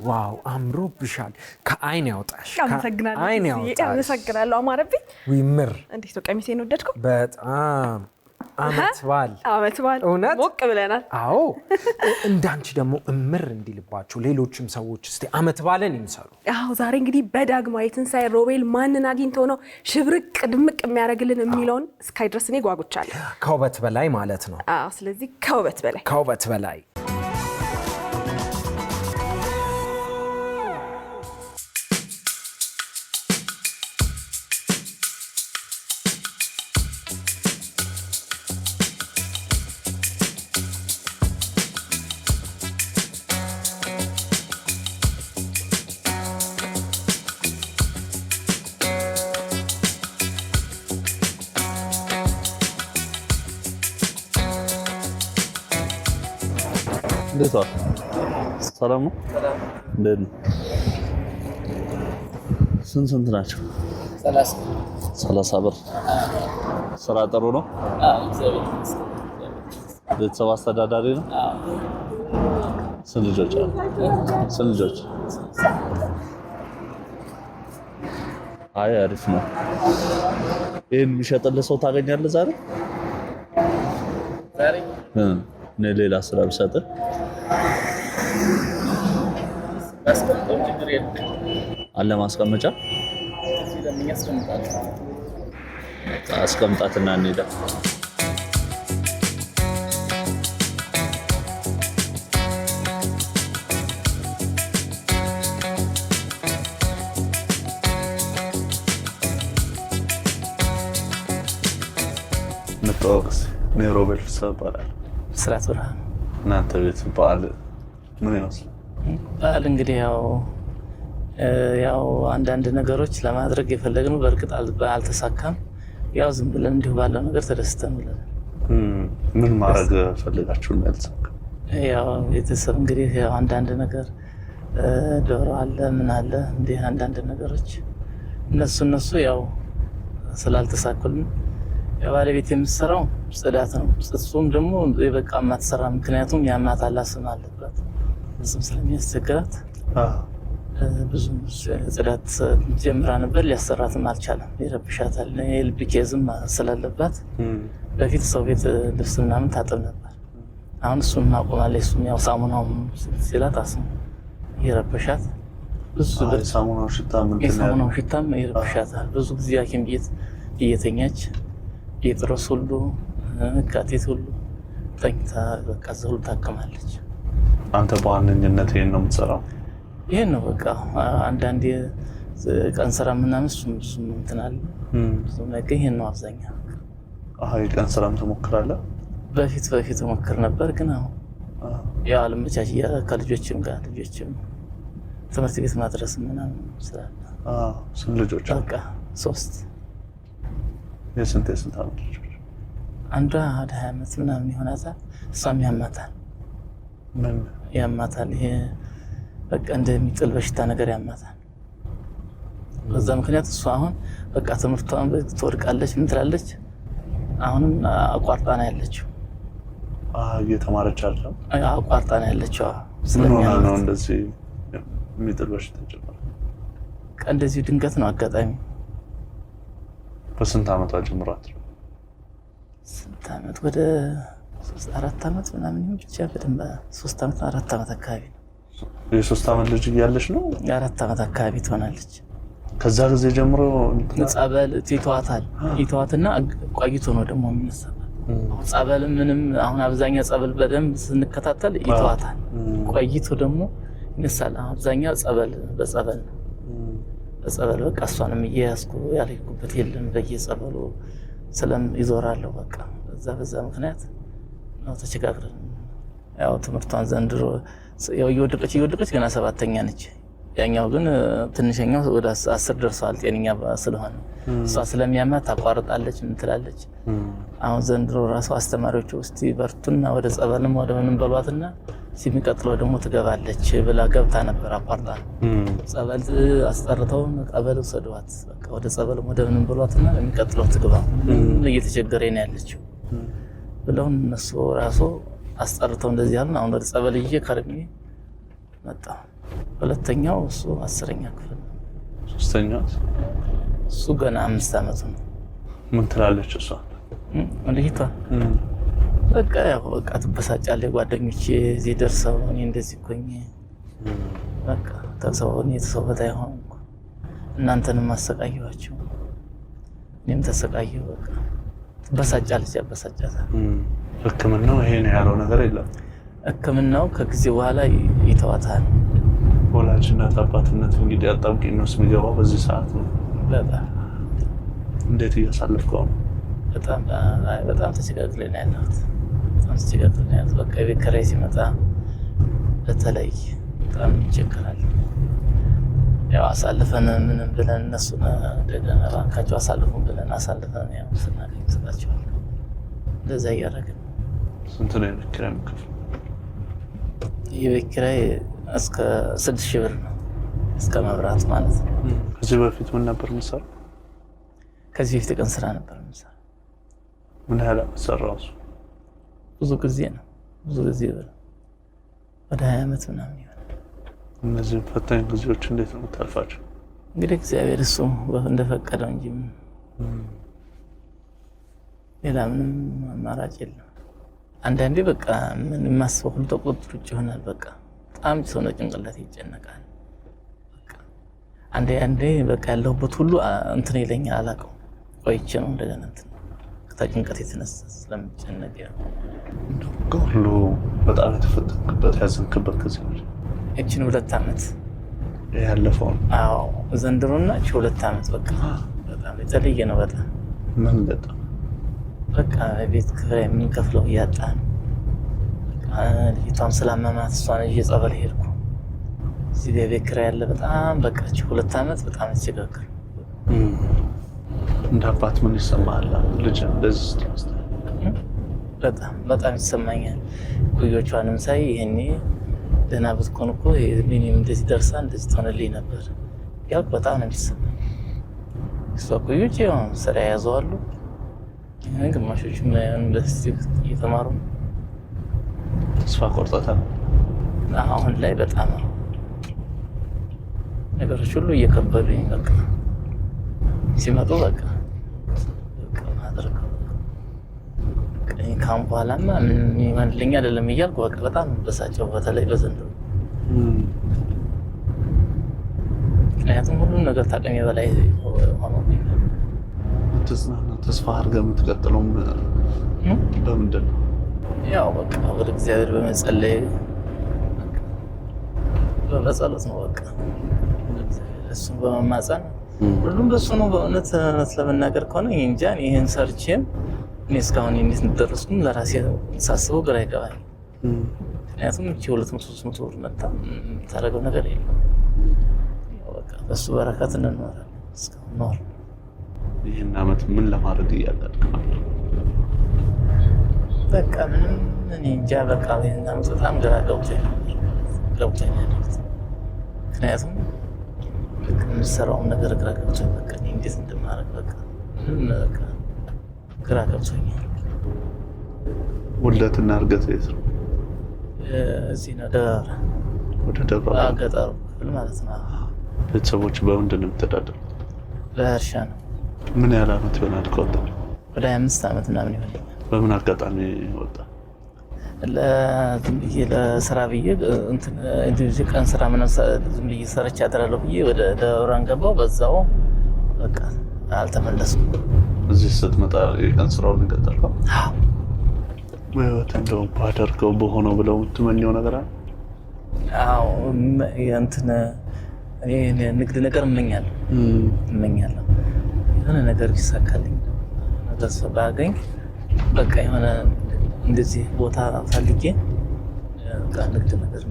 ዋው አምሮብሻል ከአይን ያውጣሽ ከአይን ያውጣሽ አመሰግናለሁ አማረብኝ ወይምር እንዴት ነው ቀሚሴን ወደድከው በጣም አመት ባል እውነት ሞቅ ብለናል አዎ እንዳንቺ ደግሞ እምር እንዲልባችሁ ሌሎችም ሰዎች እስቲ አመት ባለን ይምሰሉ አዎ ዛሬ እንግዲህ በዳግማዊ ትንሳኤ ሮቤል ማንን አግኝቶ ነው ሽብርቅ ድምቅ የሚያደርግልን የሚለውን እስካይ ድረስ እኔ ጓጉቻለሁ ከውበት በላይ ማለት ነው አዎ ስለዚህ ከውበት በላይ እንዴት ዋል? ሰላም ነው? እንዴት ነው? ስንት ናቸው? 30 ብር። ስራ ጥሩ ነው? ቤተሰብ አስተዳዳሪ ነው? ስንት ልጆች? አይ አሪፍ ነው። ይሄን የሚሸጥልህ ሰው ታገኛለህ ዛሬ? ሌላ ስራ ብሰጥህ አለ ማስቀመጫ አስቀምጣትና እንሄዳ ነቶክስ ሮቤል ሰባራል ስራት ብርሃን እናንተ ቤት በዓል ምን ይመስላል? በዓል እንግዲህ ያው አንዳንድ ነገሮች ለማድረግ የፈለግነው በእርግጥ አልተሳካም። ያው ዝም ብለን እንዲሁ ባለው ነገር ተደስተን ብለን ምን ማድረግ ፈልጋችሁ ነው ያልተሳካ? ያው ቤተሰብ እንግዲህ ያው አንዳንድ ነገር ዶሮ አለ ምን አለ እንዲህ አንዳንድ ነገሮች እነሱ ያው ስላልተሳኩልን የባለቤት የምትሰራው ጽዳት ነው። እሱም ደግሞ የበቃ ማትሰራ ምክንያቱም ያማታል አስም አለበት እሱም ስለሚያስቸግራት ብዙ ጽዳት ጀምራ ነበር ሊያሰራትም አልቻለም። ይረብሻታል የልብ ኬዝም ስላለባት በፊት ሰው ቤት ልብስ ምናምን ታጥብ ነበር። አሁን እሱን አቆማለች። እሱም ያው ሳሙናው ሲላት አስም ይረብሻት ብዙ ሳሙናው ሽታም ይረብሻታል። ብዙ ጊዜ ሐኪም ቤት እየተኛች የጥርስ ሁሉ ካቴት ሁሉ ተኝታ በቃ ዘሁሉ ታከማለች። አንተ በዋነኝነት ይሄን ነው የምትሰራው? ይሄን ነው በቃ አንዳንዴ ቀን ስራ ምናምን እሱም እንትን አለ እሱም ነገር ይሄን ነው አብዛኛው። ቀን ስራም ትሞክራለህ? በፊት ሞክር ነበር ግን አሁን ያው አልመቻች ከልጆችም ጋር ልጆችም ትምህርት ቤት ማድረስ ምናምን ስላለ ስንት ልጆች? በቃ 3 የስንት ዓመት ልጆች? አንዷ ወደ 20 ዓመት ምናምን ይሆናታል። እሷም ያማታል። ምን ያማታል? ይሄ በቃ እንደሚጥል በሽታ ነገር ያማታል። በዛ ምክንያት እሷ አሁን በቃ ትምህርቷን ትወድቃለች ምን ትላለች። አሁንም አቋርጣ ነው ያለችው። እየተማረች አይደለም? አቋርጣ ነው ያለችው። ምን ሆና ነው እንደዚህ የሚጥል በሽታ ጀመረ? እንደዚህ ድንገት ነው አጋጣሚ። በስንት ዓመቷ ጀምሯት? ስንት ዓመት ወደ 3-4 ዓመት ምናምን ይሁን ብቻ በደንብ 3 ዓመት 4 ዓመት አካባቢ ነው። የ3 ዓመት ልጅ እያለች ነው? የ4 ዓመት አካባቢ ትሆናለች። ከዛ ጊዜ ጀምሮ ጸበል ይተዋትና ቆይቶ ነው ደግሞ የሚነሳበት። ጸበል ምንም አሁን አብዛኛው ጸበል በደንብ ስንከታተል ይተዋታል። ቆይቶ ደግሞ ይነሳል። አብዛኛው በጸበል በቃ እሷንም እየያዝኩ ያልኩበት የለም በየጸበሉ ይዞራለሁ በቃ በዛ ምክንያት ነው ተቸጋግረን። ያው ትምህርቷን ዘንድሮ ያው እየወደቀች ገና 7ኛ ነች። ያኛው ግን ትንሽኛው ወደ 10 ደርሷል። ጤነኛ ስለሆነ እሷ ስለሚያማት ታቋርጣለች ምን ትላለች። አሁን ዘንድሮ ራሱ አስተማሪዎቹ እስቲ በርቱና ወደ ጸበልም ወደ ምንም በሏትና ሲሚቀጥለው ደግሞ ትገባለች ብላ ገብታ ነበር። አቋርጣ ጸበል አስጠርተው ቀበል ወሰዷት። በቃ ወደ ጸበልም ወደ ምንም በሏትና የሚቀጥለው ትግባ እየተቸገረኝ ነው ያለችው ብለው እነሱ ራሱ አስጠርተው እንደዚህ አሉን። አሁን ወደ ጸበል ከርሜ መጣ። ሁለተኛው እሱ 10ኛ ክፍል። ሶስተኛው እሱ ገና 5 ዓመቱ ነው። ምን ትላለች እሷ? ልጅቷ በቃ ያው በቃ ትበሳጫለች። ጓደኞቼ እዚህ ደርሰው እኔ እንደዚህ ቆኝ በቃ ተሰው በታይ ሆንኩ፣ እናንተንም አሰቃየኋቸው፣ እኔም ተሰቃየሁ። በቃ ትበሳጫለች፣ ያበሳጫታል። ሕክምናው ይሄን ያለው ነገር የለም። ሕክምናው ከጊዜ በኋላ ይተዋታል። ወላጅነት አባትነት እንግዲህ አጣብቂኝ ነው የሚገባው በዚህ ሰዓት ነው። በጣም እንዴት እያሳለፍከው ነው? በጣም ተቸጋግሬ ነው ያለሁት። በቃ የቤት ኪራይ ሲመጣ በተለይ በጣም ይቸገራል። ያው አሳልፈን ምንም ብለን እነሱን እንደገና ባንካቸው አሳልፉን ብለን አሳልፈን ያው ስናገኝ እንሰጣቸዋለን። እንደዛ እያደረግን። ስንት ነው የቤት ኪራይ የምትከፍለው? የቤት ኪራይ እስከ 6,000 ብር ነው፣ እስከ መብራት ማለት ነው። ከዚህ በፊት ምን ነበር የምትሰራው? ከዚህ በፊት ቀን ስራ ነበር የምሰራው። ምን ያህል ሰራው? ብዙ ጊዜ ነው፣ ብዙ ጊዜ ወደ 20 ዓመት ምናምን ይሆናል። እነዚህ ፈታኝ ጊዜዎች እንዴት ነው የምታልፋቸው? እንግዲህ እግዚአብሔር እሱ እንደፈቀደው እንጂ ሌላ ምንም አማራጭ የለም። አንዳንዴ በቃ ምን የማስበው ሁሉ ተቆጥሮ ውጭ ይሆናል። በቃ በጣም ሰው ነው ጭንቅላት ይጨነቃል። በቃ አንዴ በቃ ያለሁበት ሁሉ እንትን ይለኛል፣ አላውቀው ቆይቼ ነው እንደገና እንትን ከጭንቀት የተነሳ ስለምጨነቅ ሁሉ በጣም የተፈተንክበት ያዘንክበት ጊዜ ነው። እችን 2 ዓመት ያለፈው። አዎ ዘንድሮና 2 ዓመት በቃ በጣም የተለየ ነው። በጣም ምን በጣም በቃ ቤት ኪራይ የምንከፍለው እያጣን ልጅቷም ስላመማት እሷን ይዤ ጸበል ሄድኩ። እዚህ ቤት ኪራይ ያለ በጣም በቃ 2 ዓመት በጣም ተቸገርኩ። እንደ አባት ምን ይሰማሃል? ልጅ እንደዚህ ስትወስድ በጣም ይሰማኛል። ኩዮቿንም ሳይ ይሄኔ ደህና ብትሆን እኮ እኔም እንደዚህ ደርሳ እንደዚህ ትሆንልኝ ነበር ያልኩ በጣም ነው የሚሰማኝ። እሷ ኩዮች ያው ስራ ያዘዋሉ፣ ግማሾቹም ዩኒቨርሲቲ እየተማሩ ተስፋ ቆርጠታል። አሁን ላይ በጣም ነገሮች ሁሉ እየከበዱኝ በቃ ሲመጡ በቃ ማድረግ ካሁን በኋላማ ምንም ይመልኝ አይደለም እያልኩ በቃ በጣም በሳጨው። በተለይ በዘንድሮ ምክንያቱም ሁሉም ነገር ታቀሚ በላይ ሆኖብኝ ተስፋ አድርገህ የምትቀጥለው በምንድን ነው? ያው በቃ ወደ እግዚአብሔር በመጸለይ በጸሎት ነው በቃ እሱን በመማፀን ሁሉም በሱ ነው። በእውነት ለመናገር ከሆነ እንጃ ይሄን ሰርቼም እኔ እስካሁን እንዴት እንደደረስኩም ለራሴ ሳስበው ግራ ይገባል። ምክንያቱም እቺ 200-300 ብር መጣ ታረገው ነገር የለም። በቃ በሱ በረከት እንኖራለን እስካሁን ኖር። ይሄን ዓመት ምን ለማድረግ እያቀድክ ነው? በቃ ምንም እኔ እንጃ በቃ ይሄን ዓመት በጣም ግራ ገብቶኛል። ምክንያቱም የምሰራውን ነገር ግራ ገብቶኝ በቃ እኔ እንዴት እንደማደርግ በቃ በቃ ግራ ገብቶኛል። ውልደትና እርገት የት ነው? እዚህ ነው ደብረ። ወደ ደብረ ገጠሩ ክፍል ማለት ነው። ቤተሰቦች በምንድን ነው የምትተዳደሩት? በእርሻ ነው። ምን ያህል ዓመት ይሆናል ከወጣ? ወደ 25 ዓመት ምናምን ይሆናል። በምን አጋጣሚ ወጣ? ዝም ብዬ ለስራ ብዬ እንትን ቀን ስራ ምናምን ዝም ብዬ ሰርቼ አድራለሁ ብዬ ወደ ደብረን ገባሁ። በዛው በቃ አልተመለስኩም። እዚህ ስትመጣ የቀን ስራውን እንቀጠልከው? በህይወት እንደው ባደርገው በሆነው ብለው የምትመኘው ነገር አለ? አዎ እንትን እኔ ንግድ ነገር እመኛለሁ። የሆነ ነገር ይሳካልኝ ነገር ባገኝ በቃ የሆነ እንደዚህ ቦታ ፈልጌ ንግድ ነገር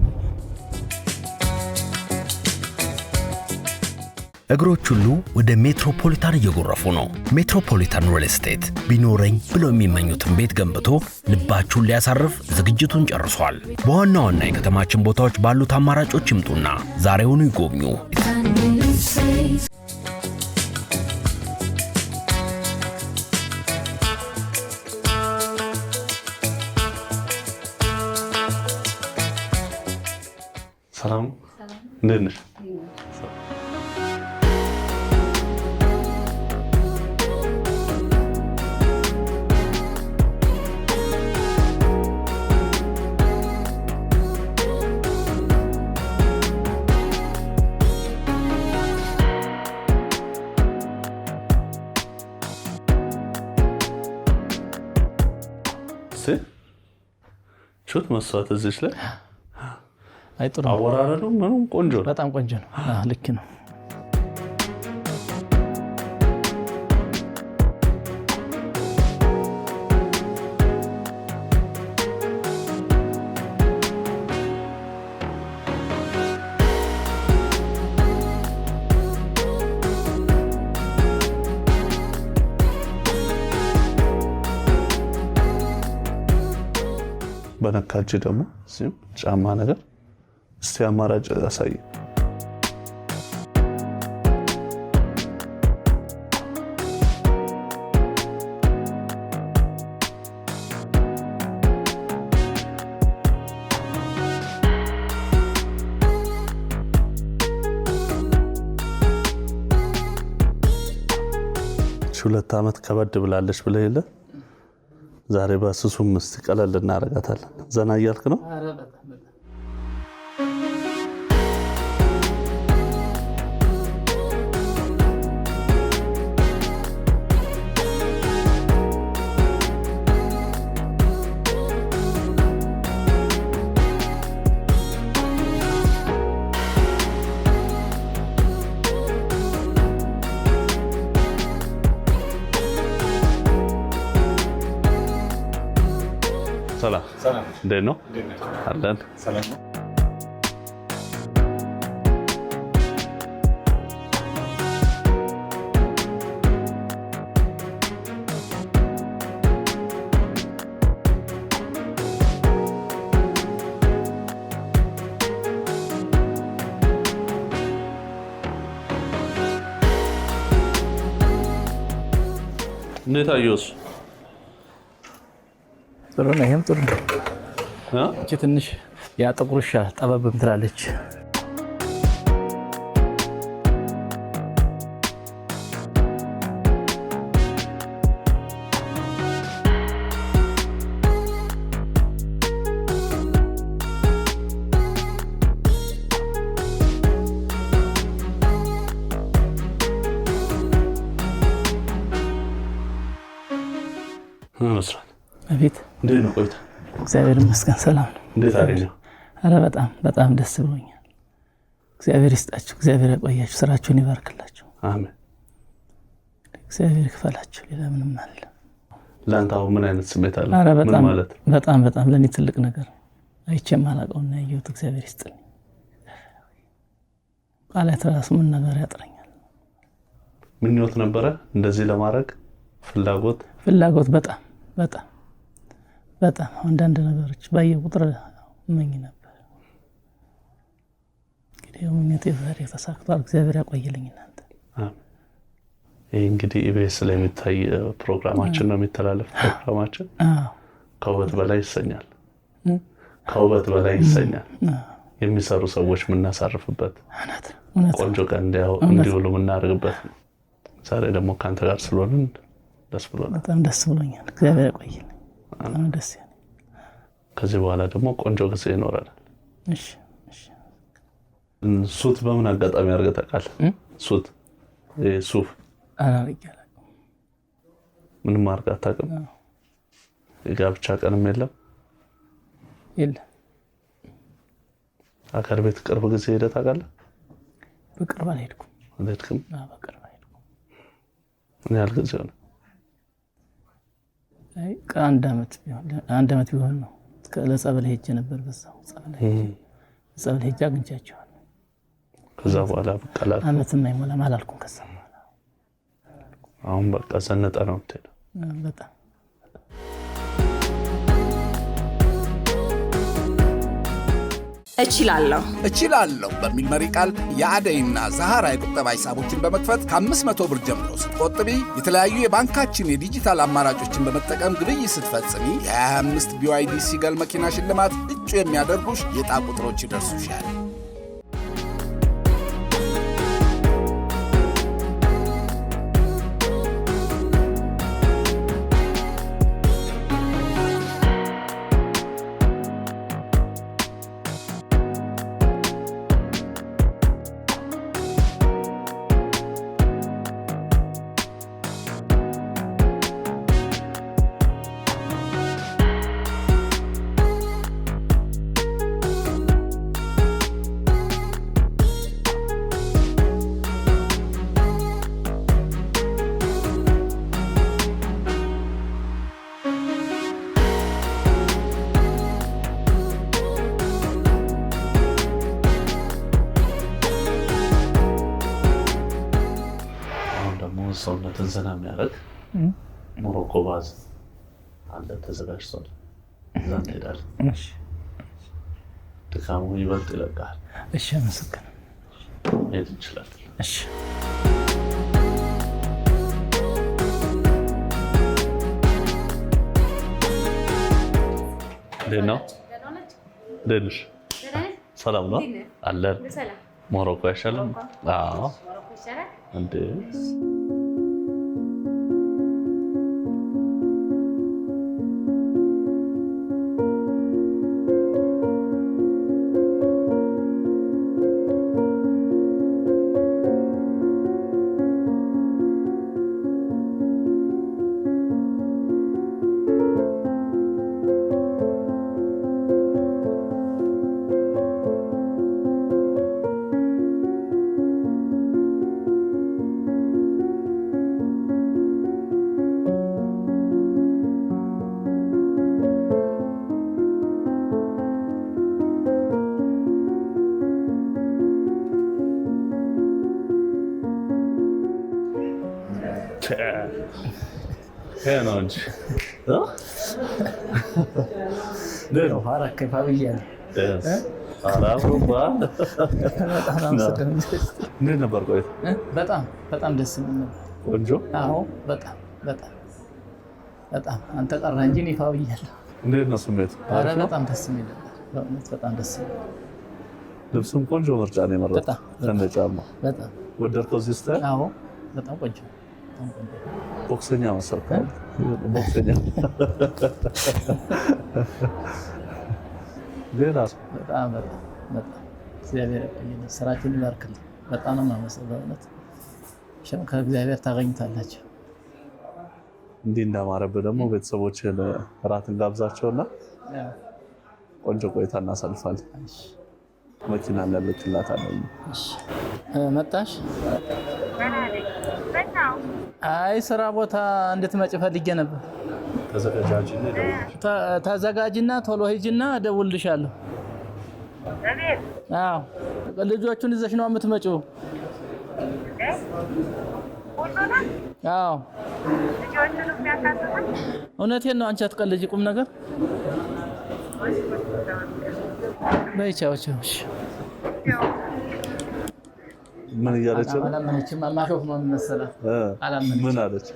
እግሮች ሁሉ ወደ ሜትሮፖሊታን እየጎረፉ ነው። ሜትሮፖሊታን ሪል ስቴት ቢኖረኝ ብለው የሚመኙትን ቤት ገንብቶ ልባችሁን ሊያሳርፍ ዝግጅቱን ጨርሷል። በዋና ዋና የከተማችን ቦታዎች ባሉት አማራጮች ይምጡና ዛሬውኑ ይጎብኙ። ሰላም እንዴት ነሽ? ሹት መስዋዕት እዚህ ላይ አይ ጥሩ አወራረዱ ምንም ቆንጆ ነው። በጣም ቆንጆ ነው። ልክ ነው። በነካጅ ደግሞ እዚህም ጫማ ነገር እስቲ አማራጭ አሳይ። ሁለት ዓመት ከበድ ብላለች ብለህ የለ ዛሬ በስሱም እስቲ ቀለል እናረጋታለን። ዘና እያልክ ነው? አረ በጣም ሰላም እንዴት ነው? አለን ሰላም ነው። እንዴት አየሁት? ጥሩ ነው። ይሄም ጥሩ ነው። እቺ ትንሽ ያ ጥቁርሻ ጠበብም ትላለች። መስራት አቤት እንዴት ነው ቆይታ? እግዚአብሔር ይመስገን ሰላም ነው። እንዴት አገኘው? አረ በጣም ደስ ብሎኛል። እግዚአብሔር ይስጣችሁ፣ እግዚአብሔር ያቆያችሁ፣ ስራችሁን ይባርክላችሁ። አሜን። እግዚአብሔር ይክፈላችሁ። ሌላ ምንም አለ? ለአንተ አሁን ምን አይነት ስሜት አለ? አረ ምን ማለት? በጣም ለኔ ትልቅ ነገር አይቼም አላውቀውና ያየሁት። እግዚአብሔር ይስጥልኝ። ቃላት ራሱ ምን ነገር ያጥረኛል። ምኞት ነበረ እንደዚህ ለማድረግ ፍላጎት በጣም አንዳንድ ነገሮች ባየሁ ቁጥር እመኝ ነበር። እንግዲህ ምኞቴ ዛሬ ተሳክቷል። እግዚአብሔር ያቆይልኝ እናንተ። አሜን። ይሄ እንግዲህ ኢቢኤስ ላይ የሚታይ ፕሮግራማችን ነው፣ የሚተላለፍ ፕሮግራማችን ከውበት በላይ ይሰኛል። ከውበት በላይ ይሰኛል። የሚሰሩ ሰዎች የምናሳርፍበት ቆንጆ ቀን እንዲውሉ የምናደርግበት ነው። ዛሬ ደግሞ ከአንተ ጋር ስለሆንን ደስ ብሎናል። በጣም ደስ ብሎኛል። እግዚአብሔር ያቆይልኝ። በጣም ደስ ያለኝ። ከዚህ በኋላ ደግሞ ቆንጆ ጊዜ ይኖራል። እሺ። ሱት በምን አጋጣሚ አድርገህ ታውቃለህ? ሱት ሱፍ አላረጋለሁ። ምንም አድርገህ አታውቅም? የጋብቻ ቀንም የለም? አገር ቤት ቅርብ ጊዜ ሄደህ ታውቃለህ? በቅርብ አልሄድኩም። አልሄድክም? በቅርብ አልሄድኩም። ምን ያህል ጊዜ ሆነ? አንድ ዓመት ቢሆን ነው። ለጸበል ሄጄ ነበር። በዛው ጸበል ሄጄ አግኝቻቸዋለሁ። ከዛ በኋላ በቃ ዓመትም አይሞላም አላልኩም። ከዛ በኋላ አሁን በቃ ዘነጠ ነው የምትሄደው? በጣም እችላለሁ በሚል መሪ ቃል የአደይና ዛሃራ የቁጠባ ሂሳቦችን በመክፈት ከ500 ብር ጀምሮ ስትቆጥቢ የተለያዩ የባንካችን የዲጂታል አማራጮችን በመጠቀም ግብይት ስትፈጽሚ የ25 BYD ሲገል መኪና ሽልማት እጩ የሚያደርጉሽ የዕጣ ቁጥሮች ይደርሱሻል። ዘና የሚያደርግ ሞሮኮ ባዝ አለ ተዘጋጅቷል። እዛ እንሄዳለን። እሺ ድካሙ ይበልጥ ይለቃል። እሺ አመሰግናለሁ። ሄድ እንችላለን። እሺ ደህና ደህና ሰላም ነው አለን። ሞሮኮ አይሻልም? አዎ እንዴ ነው እንጂ ነው ሀረከ ፋብያን እንዴት ነበር ቆይታ? በጣም ደስ የሚል ነበር። ቆንጆ። አዎ በጣም አንተ ቀረ እንጂ እኔ ፋብያለሁ። እንዴት ነው ስሜት? ኧረ በጣም ደስ የሚል ነበር። በእውነት በጣም ደስ የሚል ልብሱም ቆንጆ ምርጫ ነው የመረጥኩት። ከእነ ጫማ በጣም ወደድከው? እዚህ ስታይል? አዎ በጣም ቆንጆ። ቦክሰኛ መሰልከው? ቦክሰኛ ሌላስ? በጣም እግዚአብሔር ይመስገን። ስራችሁን ይባርክልኝ። በጣም ነው የማመሰግነው በእውነት ከእግዚአብሔር ታገኙታላችሁ። እንዲህ እንዳማረብህ ደግሞ ቤተሰቦችህን እራት እንጋብዛቸውና ቆንጆ ቆይታ እናሳልፋለን። መኪና ላለችላት አለ። መጣሽ? አይ ስራ ቦታ እንድትመጪ ፈልጌ ነበር። ተዘጋጅና ቶሎ ሂጂና እደውልልሻለሁ። አዎ ልጆቹን ይዘሽ ነው የምትመጪው? አዎ እውነቴን ነው። አንቺ አትቀልጂ፣ ቁም ነገር በይ። ቻው። ምን እያለች ነው? አላመነችም። ማሾፍ ነው መሰላት። አላመነችም። ምን አለች?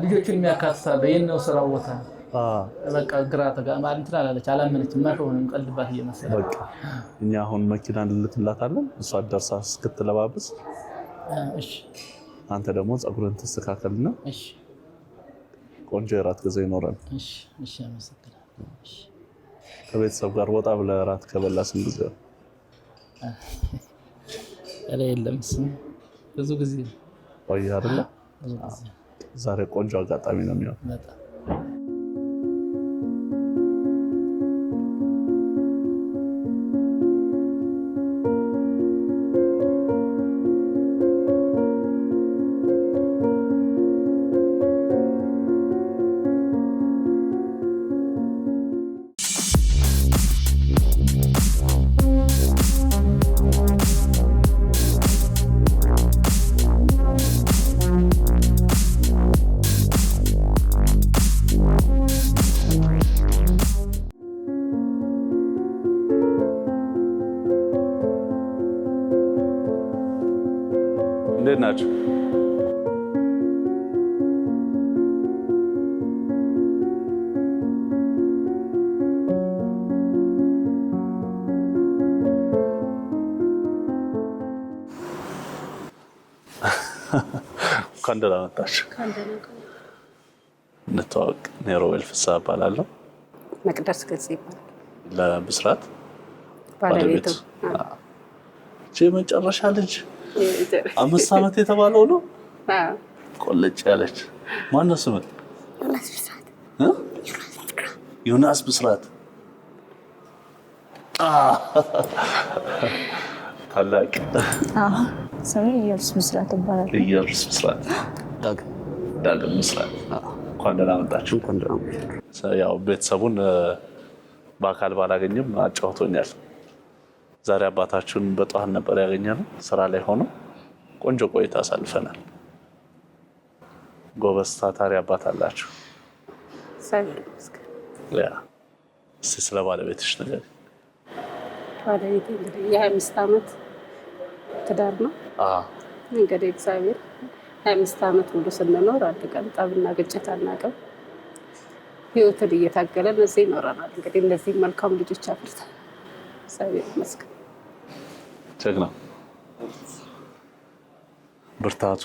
ልጆቹን የሚያካትታል የት ነው ስራው ቦታ? በቃ ግራ ተጋማ እንትን አላለች። አላመነችም። ማሾፍ ነው ቀልድባት እየመሰላት። በቃ እኛ አሁን መኪና እንልክላታለን። እሷ ደርሳ እስክትለባብስ እሺ፣ አንተ ደግሞ ፀጉርን ተስተካከልና እሺ፣ ቆንጆ የራት ጊዜ ይኖራል። እሺ፣ አመሰግናለሁ። እሺ፣ ከቤተሰብ ጋር ወጣ ብለህ እራት ከበላ ስንት ጊዜ ነው? የለም ብዙ ጊዜ ቆየህ አይደለ? ዛሬ ቆንጆ አጋጣሚ ነው የሚሆነው። እንዴት ናችሁ? እንኳን ደህና መጣችሁ። እንተዋወቅ። እኔ ሮቤል ፍስሐ እባላለሁ። መቅደስ ገጽ ይባላል። ለብስራት ባለቤቱ የመጨረሻ ልጅ 5 ዓመት የተባለው ነው። ቆለጭ ያለች ማነው ስምህ? ዮናስ ብስራት። ታላቅ ስሜ ኢየሩስ ብስራት ይባላል። ኢየሩስ ብስራት። ዳግም ብስራት። እንኳን ደህና መጣችሁ። ያው ቤተሰቡን በአካል ባላገኝም አጫውቶኛል። ዛሬ አባታችሁን በጠዋት ነበር ያገኘነው። ስራ ላይ ሆኖ ቆንጆ ቆይታ አሳልፈናል። ጎበዝ ታታሪ አባት አላችሁ። ያ ስለ ባለቤትሽ ነገር ባለቤቴ እንግዲህ የ25 ዓመት ትዳር ነው። እንግዲህ እግዚአብሔር 25 ዓመት ሙሉ ስንኖር አንድ ቀን ጠብና ግጭት አናውቅም። ህይወትን እየታገለን እዚህ ይኖረናል። እንግዲህ እነዚህ መልካም ልጆች አፍርተን እግዚአብሔር ይመስገን። ጀግና ብርታቱ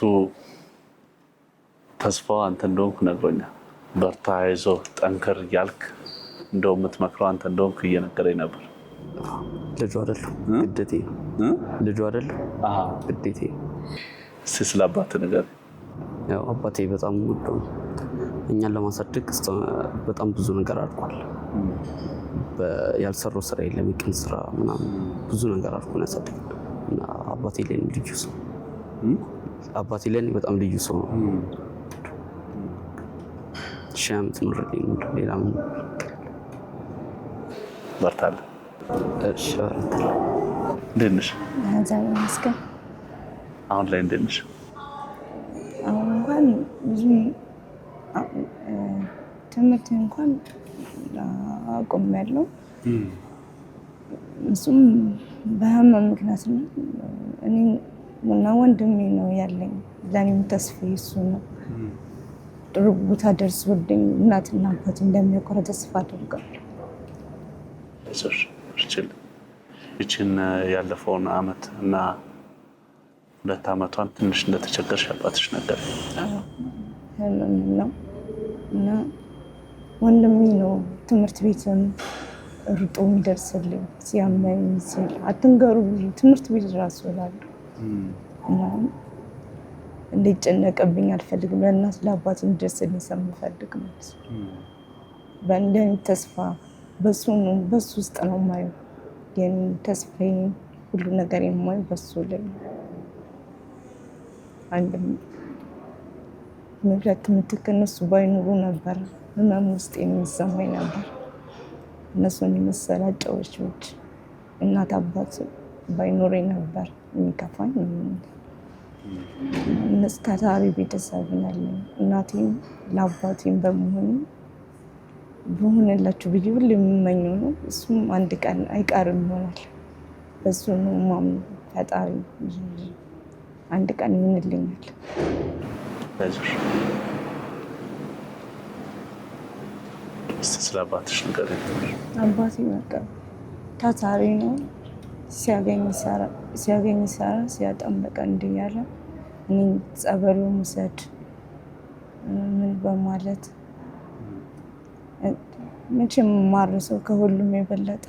ተስፋው አንተ እንደሆንክ ነግሮኛል። በርታ፣ አይዞህ፣ ጠንክር እያልክ እንደው የምትመክረው አንተ እንደሆንክ እየነገረኝ ነበር። ልጁ አይደለሁ ግዴቴ ልጁ አይደለሁ ግዴቴ። እስኪ ስለ አባትህ ንገረኝ። ያው አባቴ በጣም ወዶ እኛን ለማሳደግ በጣም ብዙ ነገር አድርጓል። ያልሰራው ስራ የለም፣ የቀን ስራ ምናምን ብዙ ነገር አድርጎ ነው ያሳደገን እና አባቴ ለኔ ልዩ ሰው አባቴ ለኔ በጣም ልዩ ሰው ነው። ሻም ትኖርልኝ ሌላ ምን በርታለህ። እሺ እንዴት ነሽ? እግዚአብሔር ይመስገን። አሁን ላይ እንዴት ነሽ? አሁን እንኳን ብዙ ትምህርት እንኳን አቆሚያለሁ። እሱም በህመም ምክንያት ነው። እኔ እና ወንድሜ ነው ያለኝ። ለእኔም ተስፋዬ እሱ ነው። ጥሩ ቦታ ደርሶልኝ እናትና አባት እንደሚያኮራ ተስፋ አደርጋለሁ። ይችን ያለፈውን አመት እና 2 አመቷን ትንሽ እንደተቸገርሽ አባትሽ ነገር ነው እና ወንድሜ ነው ትምህርት ቤትም ሩጦ የሚደርስልኝ ሲያመኝ ሲል አትንገሩ ትምህርት ቤት ራሱ እላለሁ እና እንዲጨነቅብኝ አልፈልግም። ለእናት ለአባት እንዲደርስልኝ ስለምፈልግ ማለት ነው። በእንደኔ ተስፋ በሱ ውስጥ ነው የማየው። የኔ ተስፋዬ ሁሉ ነገር የማየው በሱ ላይ አንድም ምክንያት ምትክ እነሱ ባይኖሩ ነበር ህመም ውስጥ የሚሰማኝ ነበር። እነሱን የመሰለ አጫዋቾች እናት አባት ባይኖረኝ ነበር የሚከፋኝ። እነሱ ታታሪ ቤተሰብ ናለኝ። እናቴም ለአባቴም በመሆኑ በሆነላችሁ ብዬ ሁሌ የምመኘው ነው። እሱም አንድ ቀን አይቀርም ይሆናል። በሱ ነው ማምነው። ፈጣሪ አንድ ቀን ይሆንልኛል። ስለ አባትሽ ንገሪኝ። አባቴ በቃ ታታሪ ነው። ሲያገኝ ይሰራ ሲያጣም በቃ እንዲህ ያለ እኔ ጸበሉ ውሰድ ምን በማለት መቼም ማርሰው ከሁሉም የበለጠ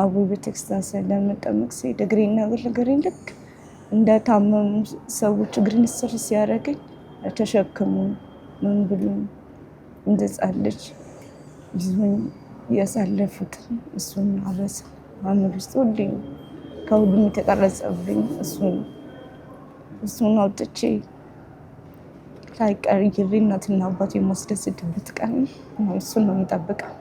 አቡ ቤተክርስቲያን ስለመጠመቅ ሲሄድ እግሬና እግሬን ልክ እንደታመሙ ሰዎች እግሬን ስር ሲያደርገኝ ተሸክሙ ምን ብሎ እንደጻለች ይዞኝ ያሳለፉት እሱን አረሳ አመል ውስጥ ሁሌ ከሁሉም የተቀረጸብኝ እሱን አውጥቼ ሳይቀር እናትና አባቴ የማስደስትበት ቀን እሱን ነው የምጠብቀው።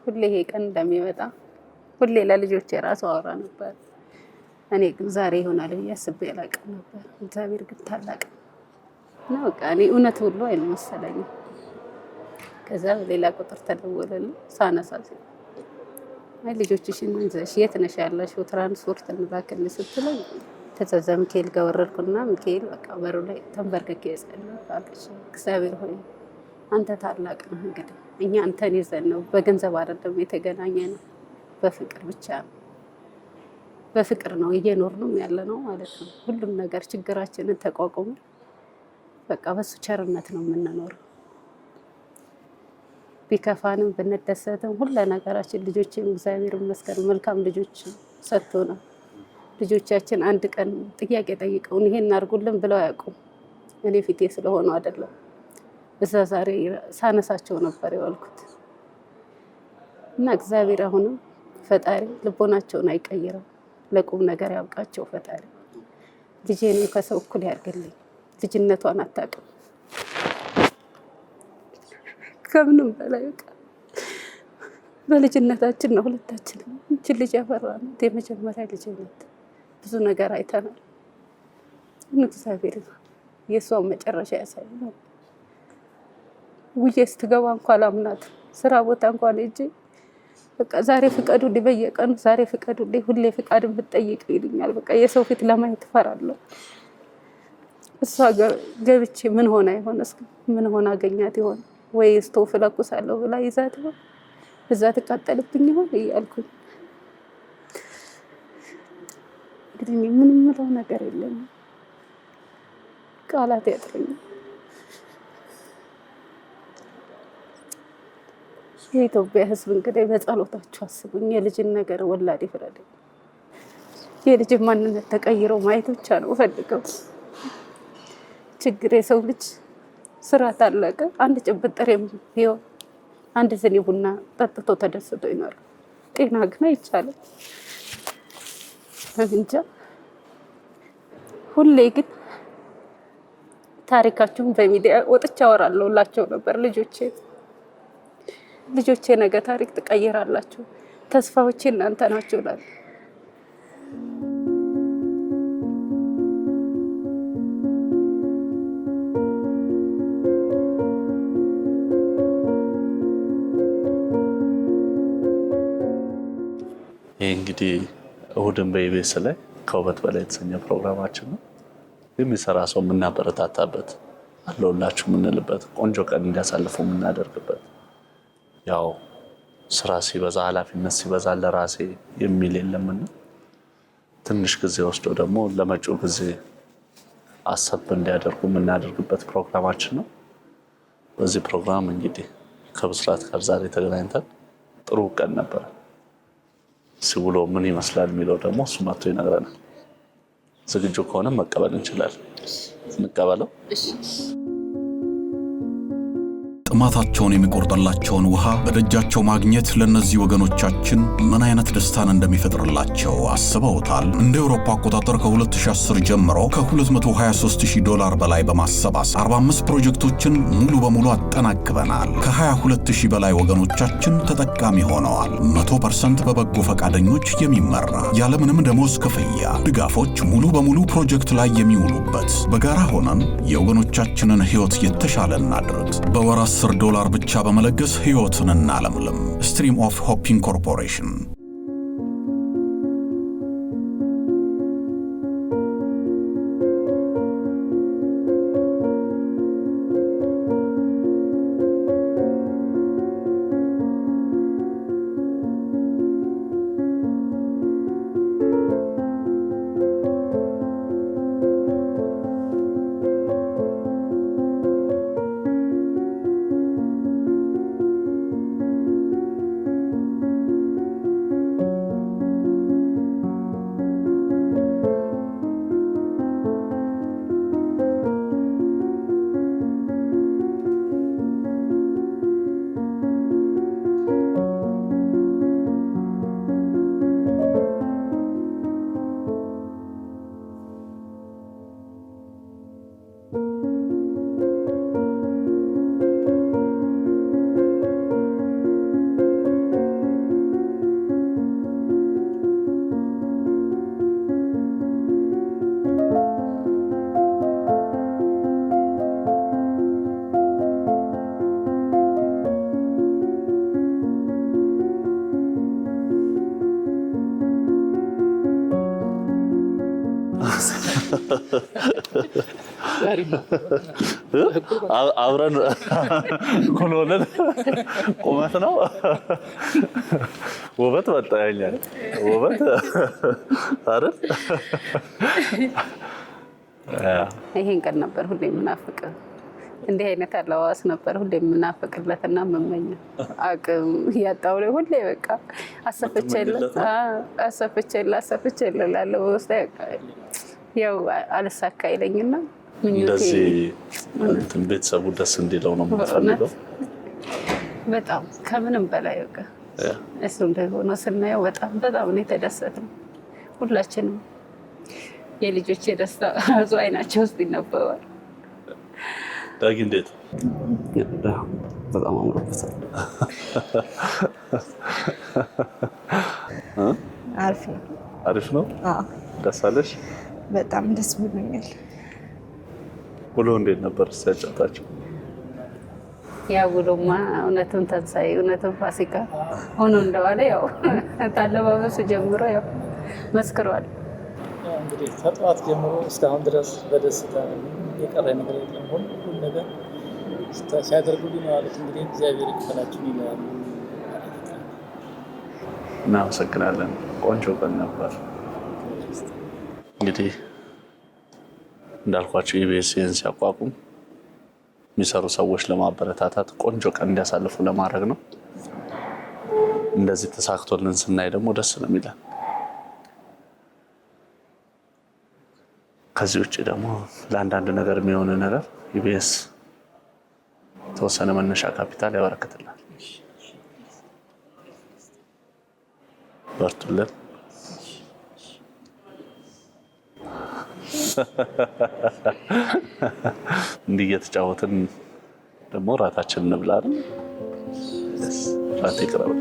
ሁሌ ይሄ ቀን እንደሚመጣ ሁሌ ለልጆቼ ራሱ አወራ ነበር። እኔ ግን ዛሬ ይሆናል ብዬ አስቤ አላውቅም ነበር። እግዚአብሔር ግን ታላቅ ነው። በቃ እኔ እውነት ሁሉ አይመስለኝም። ከዛ ሌላ ቁጥር ተደወለልኝ ሳነሳ አይ ልጆችሽን እንዘሽ የት ነሽ ያለሽው ትራንስፖርት እንላክልሽ ስትለኝ ተዘዘ ሚካኤል ጋር ወረድኩና ሚካኤል በቃ በሩ ላይ ተንበርክኬ ጸለይኩ አለች። እግዚአብሔር ሆይ አንተ ታላቅ ነህ። እንግዲህ እኛ አንተን ይዘን ነው በገንዘብ አይደለም የተገናኘ ነው፣ በፍቅር ብቻ ነው። በፍቅር ነው እየኖርንም ያለ ነው ማለት ነው። ሁሉም ነገር ችግራችንን ተቋቁሞ በቃ በሱ ቸርነት ነው የምንኖረው። ቢከፋንም ብንደሰትም ሁሉ ነገራችን ልጆችን እግዚአብሔር ይመስገን መልካም ልጆች ሰጥቶናል። ልጆቻችን አንድ ቀን ጥያቄ ጠይቀውን ይሄን አድርጉልን ብለው አያውቁም። እኔ ፊቴ ስለሆነ አይደለም እዛ ዛሬ ሳነሳቸው ነበር የዋልኩት እና እግዚአብሔር አሁንም ፈጣሪ ልቦናቸውን አይቀይረው፣ ለቁም ነገር ያብቃቸው ፈጣሪ። ልጄንም ከሰው እኩል ያድርግልኝ። ልጅነቷን አታውቅም። ከምንም በላይ በቃ በልጅነታችን ነው ሁለታችንም እንችን ልጅ ያፈራናት። የመጀመሪያ ልጅ ናት። ብዙ ነገር አይተናል። እግዚአብሔር የእሷን መጨረሻ ያሳየናል። ውዬ ስትገባ እንኳን አላምናት። ስራ ቦታ እንኳን ሂጅ በቃ ዛሬ ፍቀዱልኝ፣ በየቀኑ ዛሬ ፍቀዱልኝ፣ ሁሌ ፍቃድን ብትጠይቅ ይልኛል። በቃ የሰው ፊት ለማየት እፈራለሁ። እሷ ገብቼ ምን ሆና ይሆን? እስኪ ምን ሆና አገኛት ይሆን? ወይ ስቶፍ ለኩሳለሁ ብላ ይዛት ይሆን? እዛ ተቃጠልብኝ ይሆን እያልኩኝ እንግዲህ ምን ምለው ነገር የለም። ቃላት ያጥረኛል። የኢትዮጵያ ሕዝብ እንግዲህ በጸሎታችሁ አስቡኝ። የልጅን ነገር ወላድ ይፍረድ። የልጅ ማንነት ተቀይሮ ማየት ብቻ ነው ፈልገው። ችግር የሰው ልጅ ስራ ታለቀ አንድ ጭብጥ ጥሬም ቢሆን አንድ ስኒ ቡና ጠጥቶ ተደስቶ ይኖራል። ጤና ግን አይቻልም። እንጃ ሁሌ ግን ታሪካችሁን በሚዲያ ወጥቻ አወራለሁላቸው ነበር ልጆቼ ነገ ታሪክ ትቀይራላችሁ፣ ተስፋዎቼ እናንተ ናችሁ እላለሁ። ይህ እንግዲህ እሁድን በኢቢኤስ ላይ ከውበት በላይ የተሰኘ ፕሮግራማችን ነው። የሚሰራ ሰው የምናበረታታበት አለውላችሁ የምንልበት ቆንጆ ቀን እንዲያሳልፉ የምናደርግበት ያው ስራ ሲበዛ ኃላፊነት ሲበዛ ለራሴ የሚል የለምና ትንሽ ጊዜ ወስዶ ደግሞ ለመጪው ጊዜ አሰብ እንዲያደርጉ የምናደርግበት ፕሮግራማችን ነው። በዚህ ፕሮግራም እንግዲህ ከብስራት ጋር ዛሬ ተገናኝተን ጥሩ ቀን ነበር። ሲውሎ ምን ይመስላል የሚለው ደግሞ እሱ መጥቶ ይነግረናል። ዝግጁ ከሆነ መቀበል እንችላለን። እንቀበለው። ጥማታቸውን የሚቆርጥላቸውን ውሃ በደጃቸው ማግኘት ለነዚህ ወገኖቻችን ምን አይነት ደስታን እንደሚፈጥርላቸው አስበውታል? እንደ አውሮፓ አቆጣጠር ከ2010 ጀምሮ $223,000 በላይ በማሰባሰብ 45 ፕሮጀክቶችን ሙሉ በሙሉ አጠናቅበናል። ከ22,000 በላይ ወገኖቻችን ተጠቃሚ ሆነዋል። 100% በበጎ ፈቃደኞች የሚመራ ያለምንም ደሞዝ ክፍያ ድጋፎች ሙሉ በሙሉ ፕሮጀክት ላይ የሚውሉበት በጋራ ሆነን የወገኖቻችንን ሕይወት የተሻለ እናድርግ። በወር $10 ብቻ በመለገስ ሕይወትን እናለምልም። ስትሪም ኦፍ ሆፕ ኢንኮርፖሬሽን። አብረን እኩል ሆነን ቁመት ነው። ውበት መጣ ያኛል ውበት አይደል? ይሄን ቀን ነበር ሁሌ የምናፍቅ። እንዲህ አይነት አለባበስ ነበር ሁሌ የምናፍቅለትና የምመኘው። አቅም ያጣው ላይ ሁሌ በቃ አሰፍቼለት ላለው ውስጥ ያው አልሳካ ይለኝና እንደዚህ ቤተሰቡ ደስ እንዲለው ነው የምፈልገው። በጣም ከምንም በላይ በቃ እሱ እንደሆነ ስናየው በጣም ነው የተደሰትነው ሁላችንም። የልጆቼ ደስታ ብዙ አይናቸው ውስጥ ይነበባል። ዳጊ እንዴት በጣም አምሮበታል። አሪፍ ነው። ደስ አለሽ? በጣም ደስ ብሎኛል። ውሎ እንዴት ነበር ሲያጫውታቸው? ያ ውሎማ እውነትም ትንሣኤ እውነትም ፋሲካ ሆኖ እንደዋለ ያው ታለባበሱ ጀምሮ ያው መስክሯል። እንግዲህ ከጠዋት ጀምሮ እስካሁን ድረስ በደስታ የቀረ ነገር የለም። ሁሉም ነገር ሲያደርጉልኝ ነው ያሉት። እንግዲህ እግዚአብሔር ይክፈላችሁ ይላሉ። እናመሰግናለን። ቆንጆ ቀን ነበር። እንግዲህ እንዳልኳቸው ኢቢኤስን ሲያቋቁም የሚሰሩ ሰዎች ለማበረታታት ቆንጆ ቀን እንዲያሳልፉ ለማድረግ ነው። እንደዚህ ተሳክቶልን ስናይ ደግሞ ደስ ነው የሚለን። ከዚህ ውጭ ደግሞ ለአንዳንድ ነገር የሚሆን ነገር ኢቢኤስ የተወሰነ መነሻ ካፒታል ያበረክትላል። በርቱልን። እንዲህ እየተጫወትን ደግሞ ራታችንን እንብላለን። ራት ይቅረብ።